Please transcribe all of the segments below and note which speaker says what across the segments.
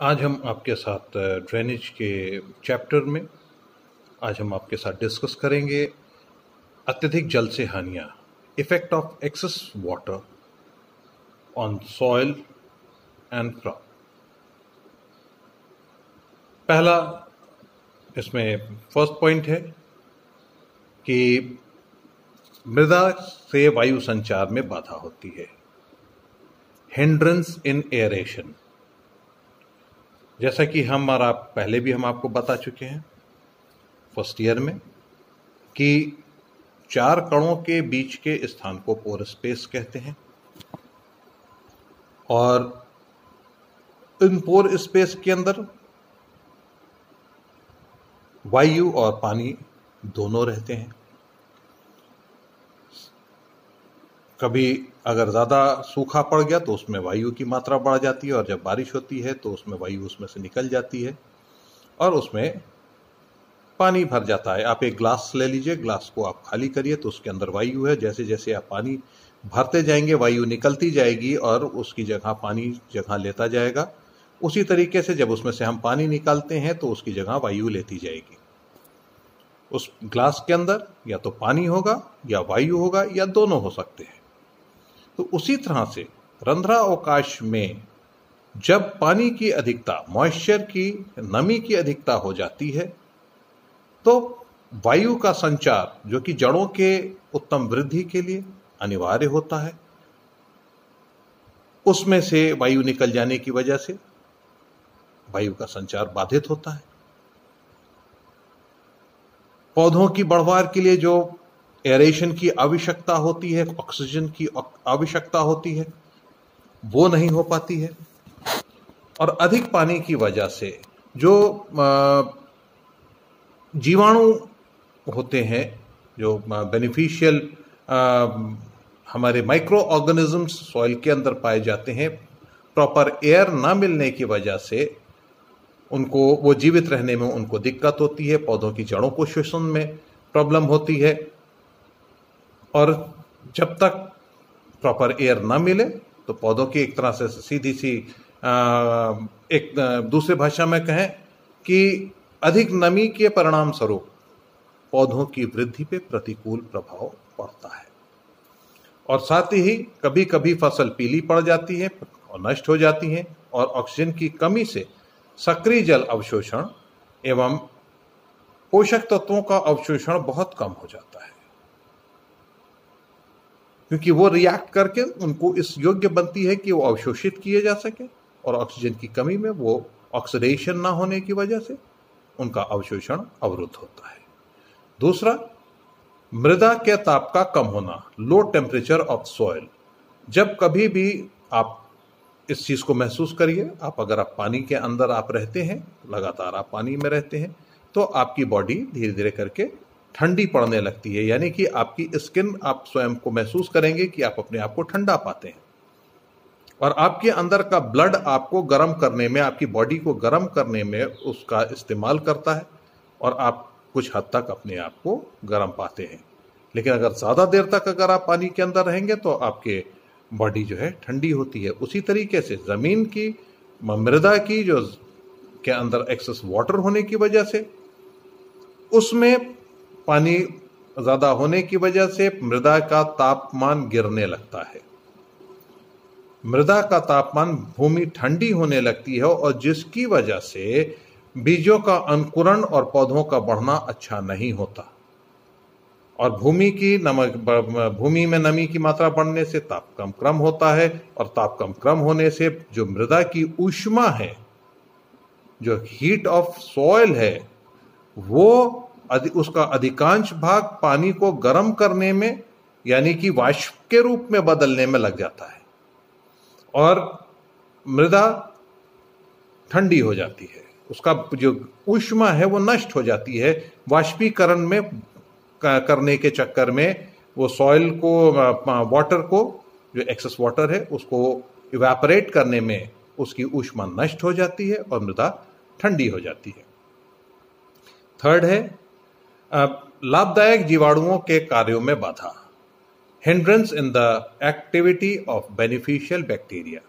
Speaker 1: आज हम आपके साथ ड्रेनेज के चैप्टर में आज हम आपके साथ डिस्कस करेंगे अत्यधिक जल से हानियाँ, effect of excess water on soil and crop. पहला इसमें फर्स्ट पॉइंट है कि मृदा से वायु संचार में बाधा होती है, हिंड्रेंस इन एयरेशन। जैसा कि हमारा पहले भी हम आपको बता चुके हैं फर्स्ट ईयर में कि चार कणों के बीच के स्थान को पोर स्पेस कहते हैं, और इन पोर स्पेस के अंदर वायु और पानी दोनों रहते हैं। कभी अगर ज़्यादा सूखा पड़ गया तो उसमें वायु की मात्रा बढ़ जाती है, और जब बारिश होती है तो उसमें वायु उसमें से निकल जाती है और उसमें पानी भर जाता है। आप एक ग्लास ले लीजिए, ग्लास को आप खाली करिए तो उसके अंदर वायु है। जैसे जैसे आप पानी भरते जाएंगे वायु निकलती जाएगी और उसकी जगह पानी जगह लेता जाएगा। उसी तरीके से जब उसमें से हम पानी निकालते हैं तो उसकी जगह वायु लेती जाएगी। उस ग्लास के अंदर या तो पानी होगा या वायु होगा या दोनों हो सकते हैं। तो उसी तरह से रंध्रावकाश में जब पानी की अधिकता, मॉइस्चर की, नमी की अधिकता हो जाती है तो वायु का संचार, जो कि जड़ों के उत्तम वृद्धि के लिए अनिवार्य होता है, उसमें से वायु निकल जाने की वजह से वायु का संचार बाधित होता है। पौधों की बढ़वार के लिए जो एरेशन की आवश्यकता होती है, ऑक्सीजन की आवश्यकता होती है, वो नहीं हो पाती है। और अधिक पानी की वजह से जो जीवाणु होते हैं, जो बेनिफिशियल हमारे माइक्रो ऑर्गेनिजम्स सॉइल के अंदर पाए जाते हैं, प्रॉपर एयर ना मिलने की वजह से उनको, वो जीवित रहने में उनको दिक्कत होती है। पौधों की जड़ों को शोषण में प्रॉब्लम होती है, और जब तक प्रॉपर एयर ना मिले तो पौधों की एक तरह से सीधी सी एक दूसरे भाषा में कहें कि अधिक नमी के परिणाम स्वरूप पौधों की वृद्धि पे प्रतिकूल प्रभाव पड़ता है। और साथ ही कभी कभी फसल पीली पड़ जाती है और नष्ट हो जाती है, और ऑक्सीजन की कमी से सक्रिय जल अवशोषण एवं पोषक तत्वों का अवशोषण बहुत कम हो जाता है, क्योंकि वो रिएक्ट करके उनको इस योग्य बनती है कि वो अवशोषित किए जा सके, और ऑक्सीजन की कमी में वो ऑक्सीडेशन ना होने की वजह से उनका अवशोषण अवरुद्ध होता है। दूसरा, मृदा के ताप का कम होना, लो टेम्परेचर ऑफ सॉइल। जब कभी भी आप इस चीज को महसूस करिए, अगर आप पानी के अंदर आप रहते हैं, लगातार आप पानी में रहते हैं, तो आपकी बॉडी धीरे धीरे करके ठंडी पड़ने लगती है। यानी कि आपकी स्किन, आप स्वयं को महसूस करेंगे कि आप अपने आप को ठंडा पाते हैं, और आपके अंदर का ब्लड आपको गर्म करने में, आपकी बॉडी को गर्म करने में उसका इस्तेमाल करता है, और आप कुछ हद तक अपने आप को गर्म पाते हैं। लेकिन अगर ज़्यादा देर तक अगर आप पानी के अंदर रहेंगे तो आपके बॉडी जो है ठंडी होती है। उसी तरीके से ज़मीन की, मृदा की जो के अंदर एक्सेस वाटर होने की वजह से, उसमें पानी ज़्यादा होने की वजह से मृदा का तापमान गिरने लगता है। मृदा का तापमान, भूमि ठंडी होने लगती है, और जिसकी वजह से बीजों का अंकुरण और पौधों का बढ़ना अच्छा नहीं होता। और भूमि में नमी की मात्रा बढ़ने से ताप कम होता है, और ताप कम होने से जो मृदा की ऊष्मा है, जो हीट ऑफ सॉइल है, वो उसका अधिकांश भाग पानी को गर्म करने में, यानी कि वाष्प के रूप में बदलने में लग जाता है, और मृदा ठंडी हो जाती है। उसका जो ऊष्मा है वो नष्ट हो जाती है। वाष्पीकरण में करने के चक्कर में वो सॉइल को, वाटर को, जो एक्सेस वाटर है उसको इवेपोरेट करने में उसकी ऊष्मा नष्ट हो जाती है और मृदा ठंडी हो जाती है। थर्ड है लाभदायक जीवाणुओं के कार्यों में बाधा, hindrance in the activity of beneficial bacteria.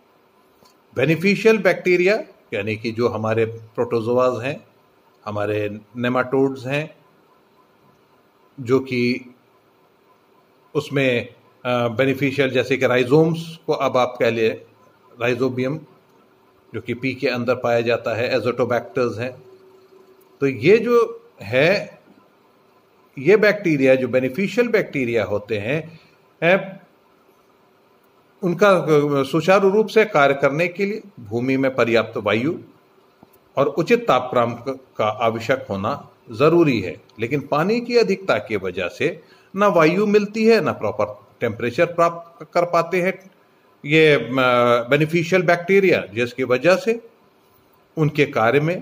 Speaker 1: Beneficial bacteria यानी कि जो हमारे प्रोटोजोआज हैं, हमारे नेमाटोड्स हैं, जो कि उसमें बेनिफिशियल, जैसे कि राइजोम्स को अब आप कह लिए राइजोबियम, जो कि पी के अंदर पाया जाता है, एजोटोबैक्टर्स हैं। तो ये जो है, ये बैक्टीरिया जो बेनिफिशियल बैक्टीरिया होते हैं, उनका सुचारू रूप से कार्य करने के लिए भूमि में पर्याप्त वायु और उचित तापक्रम का आवश्यक होना जरूरी है। लेकिन पानी की अधिकता की वजह से ना वायु मिलती है, ना प्रॉपर टेम्परेचर प्राप्त कर पाते हैं ये बेनिफिशियल बैक्टीरिया, जिसकी वजह से उनके कार्य में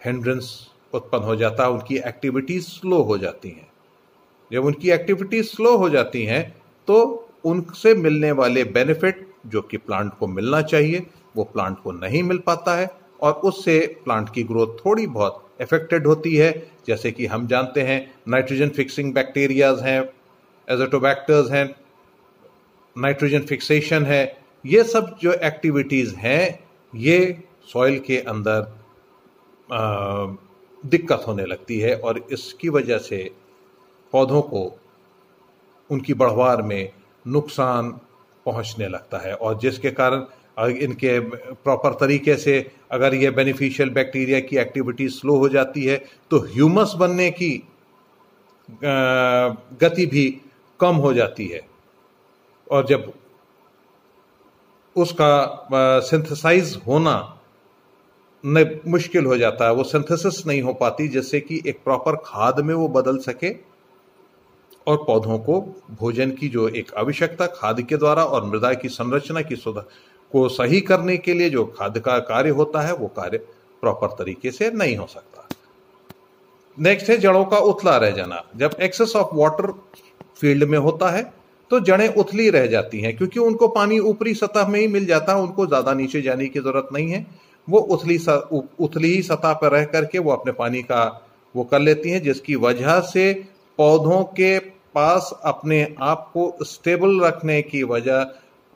Speaker 1: हिंड्रेंस उत्पन्न हो जाता है, उनकी एक्टिविटीज स्लो हो जाती हैं। जब उनकी एक्टिविटीज स्लो हो जाती हैं तो उनसे मिलने वाले बेनिफिट जो कि प्लांट को मिलना चाहिए वो प्लांट को नहीं मिल पाता है, और उससे प्लांट की ग्रोथ थोड़ी बहुत अफेक्टेड होती है। जैसे कि हम जानते हैं नाइट्रोजन फिक्सिंग बैक्टीरियाज हैं, एजोटोबैक्टर्स हैं, नाइट्रोजन फिक्सेशन है, ये सब जो एक्टिविटीज हैं ये सॉइल के अंदर दिक्कत होने लगती है, और इसकी वजह से पौधों को उनकी बढ़वार में नुकसान पहुंचने लगता है। और जिसके कारण इनके प्रॉपर तरीके से अगर ये बेनिफिशियल बैक्टीरिया की एक्टिविटी स्लो हो जाती है तो ह्यूमस बनने की गति भी कम हो जाती है, और जब उसका सिंथेसाइज होना मुश्किल हो जाता है, वो सिंथेसिस नहीं हो पाती, जिससे कि एक प्रॉपर खाद में वो बदल सके और पौधों को भोजन की जो एक आवश्यकता खाद के द्वारा और मृदा की संरचना की को सही करने के लिए जो खाद का कार्य होता है वो कार्य प्रॉपर तरीके से नहीं हो सकता। नेक्स्ट है जड़ों का उथला रह जाना। जब एक्सेस ऑफ वाटर फील्ड में होता है तो जड़ें उथली रह जाती हैं, क्योंकि उनको पानी ऊपरी सतह में ही मिल जाता है, उनको ज्यादा नीचे जाने की जरूरत नहीं है। वो उथली ही सतह पर रह करके वो अपने पानी का वो कर लेती हैं, जिसकी वजह से पौधों के पास अपने आप को स्टेबल रखने की वजह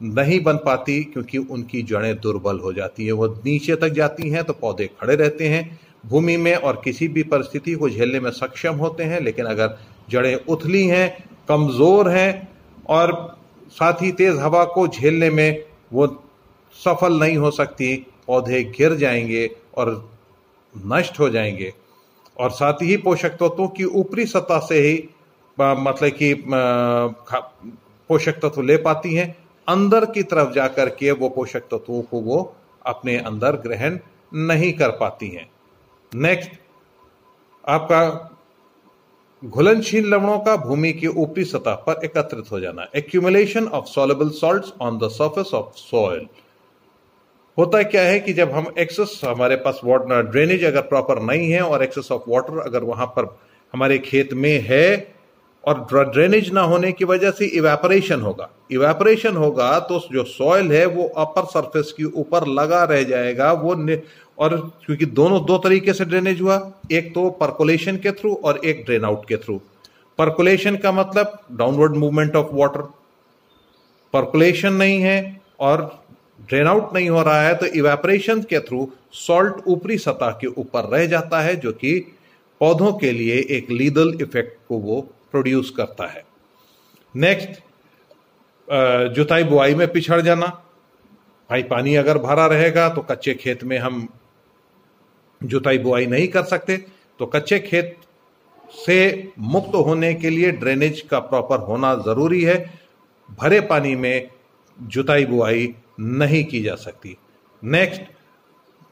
Speaker 1: नहीं बन पाती, क्योंकि उनकी जड़ें दुर्बल हो जाती है। वो नीचे तक जाती हैं तो पौधे खड़े रहते हैं भूमि में और किसी भी परिस्थिति को झेलने में सक्षम होते हैं, लेकिन अगर जड़ें उथली हैं, कमजोर हैं और साथ ही तेज हवा को झेलने में वो सफल नहीं हो सकती, पौधे गिर जाएंगे और नष्ट हो जाएंगे। और साथ ही पोषक तत्वों की ऊपरी सतह से ही मतलब कि पोषक तत्व ले पाती हैं, अंदर की तरफ जाकर के वो पोषक तत्वों को वो अपने अंदर ग्रहण नहीं कर पाती हैं। नेक्स्ट, आपका घुलनशील लवणों का भूमि की ऊपरी सतह पर एकत्रित हो जाना, accumulation of soluble salts on the surface of soil. होता क्या है कि जब हम एक्सेस, हमारे पास वाटर ड्रेनेज अगर प्रॉपर नहीं है और एक्सेस ऑफ वाटर अगर वहां पर हमारे खेत में है और ड्रेनेज ना होने की वजह से इवेपोरेशन होगा तो जो सॉइल है वो अपर सरफेस के ऊपर लगा रह जाएगा वो और क्योंकि दो तरीके से ड्रेनेज हुआ, एक तो परकोलेशन के थ्रू और एक ड्रेन आउट के थ्रू। परकोलेशन का मतलब downward movement of water, percolation नहीं है और ड्रेन आउट नहीं हो रहा है तो इवेपोरेशन के थ्रू सॉल्ट ऊपरी सतह के ऊपर रह जाता है, जो कि पौधों के लिए एक लीदल इफेक्ट को वो प्रोड्यूस करता है। नेक्स्ट, जुताई बुआई में पिछड़ जाना। भाई पानी अगर भरा रहेगा तो कच्चे खेत में हम जुताई बुआई नहीं कर सकते, तो कच्चे खेत से मुक्त होने के लिए ड्रेनेज का प्रॉपर होना जरूरी है। भरे पानी में जुताई बुआई नहीं की जा सकती। नेक्स्ट,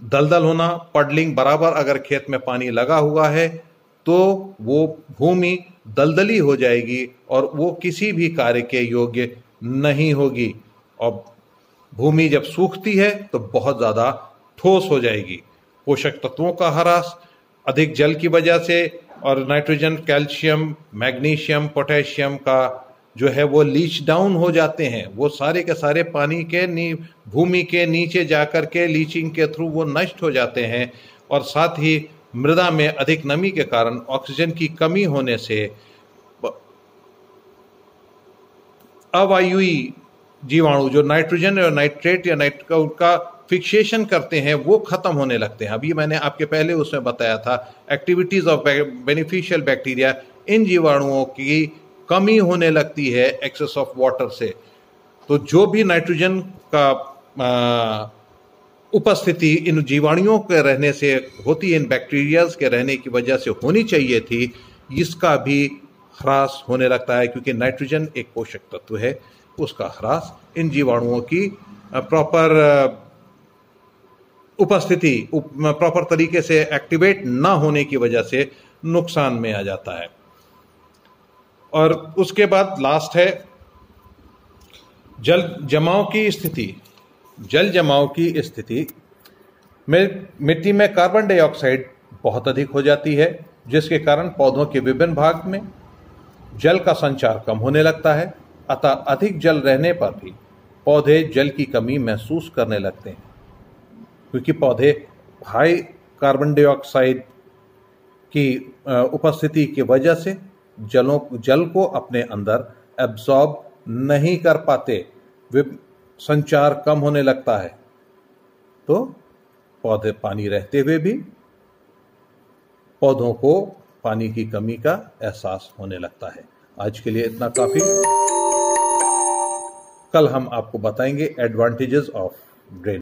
Speaker 1: दलदल होना, पडलिंग। बराबर अगर खेत में पानी लगा हुआ है तो वो भूमि दलदली हो जाएगी और वो किसी भी कार्य के योग्य नहीं होगी, और भूमि जब सूखती है तो बहुत ज्यादा ठोस हो जाएगी। पोषक तत्वों का ह्रास अधिक जल की वजह से और नाइट्रोजन, कैल्शियम, मैग्नीशियम, पोटेशियम का जो है वो लीच डाउन हो जाते हैं, वो सारे के सारे पानी के भूमि के नीचे जाकर के लीचिंग के थ्रू वो नष्ट हो जाते हैं। और साथ ही मृदा में अधिक नमी के कारण ऑक्सीजन की कमी होने से अवायुई जीवाणु जो नाइट्रोजन और नाइट्रेट या उनका फिक्सेशन करते हैं वो खत्म होने लगते हैं। अभी मैंने आपके पहले उसमें बताया था, एक्टिविटीज ऑफ बेनिफिशियल बैक्टीरिया, इन जीवाणुओं की कमी होने लगती है एक्सेस ऑफ वाटर से। तो जो भी नाइट्रोजन का उपस्थिति इन जीवाणुओं के रहने से होती है, इन बैक्टीरियाज के रहने की वजह से होनी चाहिए थी, इसका भी ह्रास होने लगता है, क्योंकि नाइट्रोजन एक पोषक तत्व है, उसका ह्रास इन जीवाणुओं की प्रॉपर उपस्थिति, प्रॉपर तरीके से एक्टिवेट ना होने की वजह से नुकसान में आ जाता है। और उसके बाद लास्ट है जल जमाव की स्थिति। जल जमाव की स्थिति में मिट्टी में कार्बन डाइऑक्साइड बहुत अधिक हो जाती है, जिसके कारण पौधों के विभिन्न भाग में जल का संचार कम होने लगता है। अतः अधिक जल रहने पर भी पौधे जल की कमी महसूस करने लगते हैं, क्योंकि पौधे हाई कार्बन डाइऑक्साइड की उपस्थिति की वजह से जल को अपने अंदर एब्जॉर्ब नहीं कर पाते, संचार कम होने लगता है, तो पौधे पानी रहते हुए भी पौधों को पानी की कमी का एहसास होने लगता है। आज के लिए इतना काफी। कल हम आपको बताएंगे एडवांटेजेस ऑफ ड्रेन।